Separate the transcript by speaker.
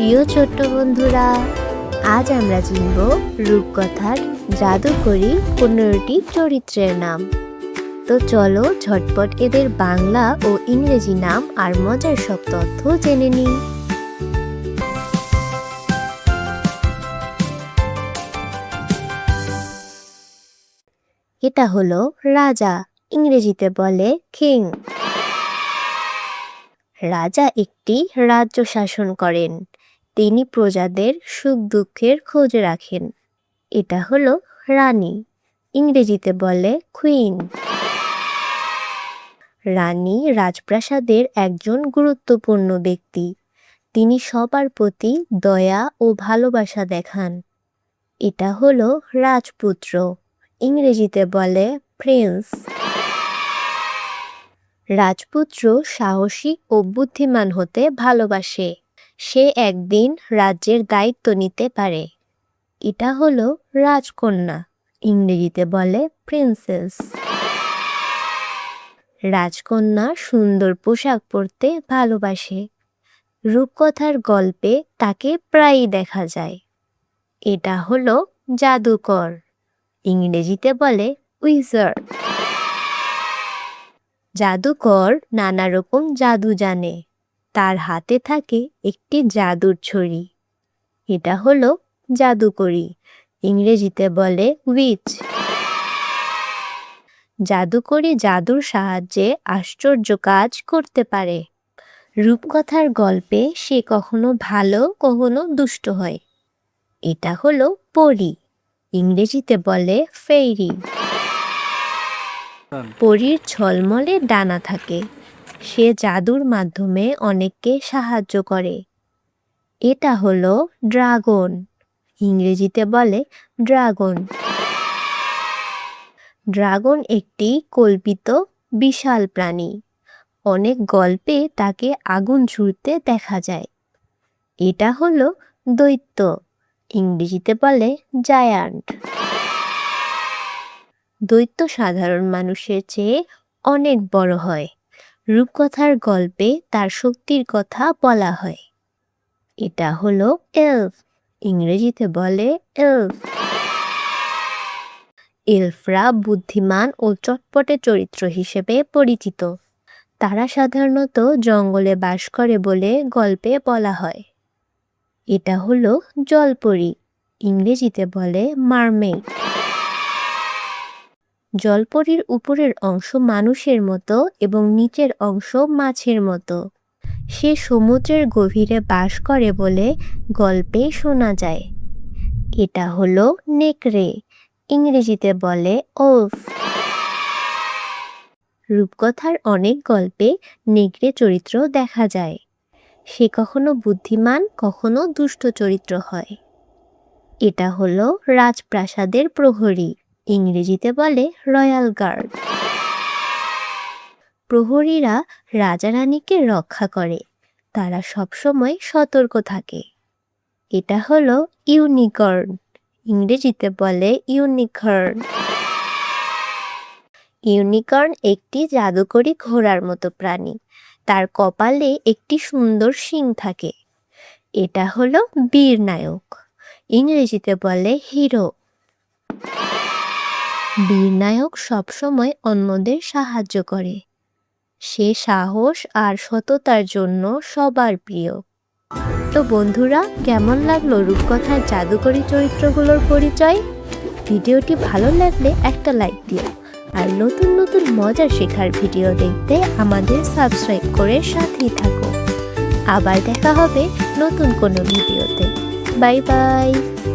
Speaker 1: প্রিয় ছোট্ট বন্ধুরা, আজ আমরা চিনব রূপকথার জাদুকরী 15টি চরিত্রের নাম। তো চলো ঝটপট এদের বাংলা ও ইংরেজি নাম আর মজার সব তথ্য জেনে নিই। এটা হলো রাজা, ইংরেজিতে বলে কিং। রাজা একটি রাজ্য শাসন করেন। তিনি প্রজাদের সুখ দুঃখের খোঁজ রাখেন। এটা হলো রানী, ইংরেজিতে বলে কুইন। রানী রাজপ্রাসাদের একজন গুরুত্বপূর্ণ ব্যক্তি। তিনি সবার প্রতি দয়া ও ভালোবাসা দেখান। এটা হলো রাজপুত্র, ইংরেজিতে বলে প্রিন্স। রাজপুত্র সাহসী ও বুদ্ধিমান হতে ভালোবাসে। সে একদিন রাজ্যের দায়িত্ব নিতে পারে। এটা হলো রাজকন্যা, ইংরেজিতে বলে প্রিন্সেস। রাজকন্যা সুন্দর পোশাক পরতে ভালোবাসে। রূপকথার গল্পে তাকে প্রায়ই দেখা যায়। এটা হলো জাদুকর, ইংরেজিতে বলে উইজার্ড। জাদুকর নানা রকম জাদু জানে। তার হাতে থাকে একটি জাদুর ছড়ি। এটা হলো জাদুকরি, ইংরেজিতে বলে উইচ। জাদুকরি জাদুর সাহায্যে আশ্চর্য কাজ করতে পারে। রূপকথার গল্পে সে কখনো ভালো কখনো দুষ্ট হয়। এটা হলো পরী, ইংরেজিতে বলে ফেইরি। পরীর ঝলমলে ডানা থাকে। সে জাদুর মাধ্যমে অনেককে সাহায্য করে। এটা হলো ড্রাগন, ইংরেজিতে বলে ড্রাগন। ড্রাগন একটি কল্পিত বিশাল প্রাণী। অনেক গল্পে তাকে আগুন ছুঁড়তে দেখা যায়। এটা হলো দৈত্য, ইংরেজিতে বলে জায়ান্ট। দৈত্য সাধারণ মানুষের চেয়ে অনেক বড় হয়। রূপকথার গল্পে তার শক্তির কথা বলা হয়। এটা হলো এলফ, ইংরেজিতে বলে এলফ। এলফরা বুদ্ধিমান ও চটপটে চরিত্র হিসেবে পরিচিত। তারা সাধারণত জঙ্গলে বাস করে বলে গল্পে বলা হয়। এটা হলো জলপরী, ইংরেজিতে বলে মারমেইড। জলপরীর উপরের অংশ মানুষের মতো এবং নিচের অংশ মাছের মতো। সে সমুদ্রের গভীরে বাস করে বলে গল্পে শোনা যায়। এটা হলো নেকড়ে, ইংরেজিতে বলে ওলফ। রূপকথার অনেক গল্পে নেকড়ে চরিত্র দেখা যায়। সে কখনো বুদ্ধিমান কখনো দুষ্ট চরিত্র হয়। এটা হলো রাজপ্রাসাদের প্রহরী, ইংরেজিতে বলে রয়্যাল গার্ড। প্রহরীরা রাজা রানীকে রক্ষা করে। তারা সবসময় সতর্ক থাকে। এটা হলো ইউনিকর্ন, ইংরেজিতে বলে ইউনিকর্ন। ইউনিকর্ন একটি জাদুকরী ঘোড়ার মতো প্রাণী। তার কপালে একটি সুন্দর শিং থাকে। এটা হলো বীর নায়ক, ইংরেজিতে বলে হিরো। বীর নায়ক সবসময় অন্যদের সাহায্য করে। সে সাহস আর সততার জন্য সবার প্রিয়। তো বন্ধুরা, কেমন লাগলো রূপকথার জাদুকরী চরিত্রগুলোর পরিচয়? ভিডিওটি ভালো লাগলে একটা লাইক দিও। আর নতুন নতুন মজার শেখার ভিডিও দেখতে আমাদের সাবস্ক্রাইব করে সাথেই থাকো। আবার দেখা হবে নতুন কোনো ভিডিওতে। Bye bye.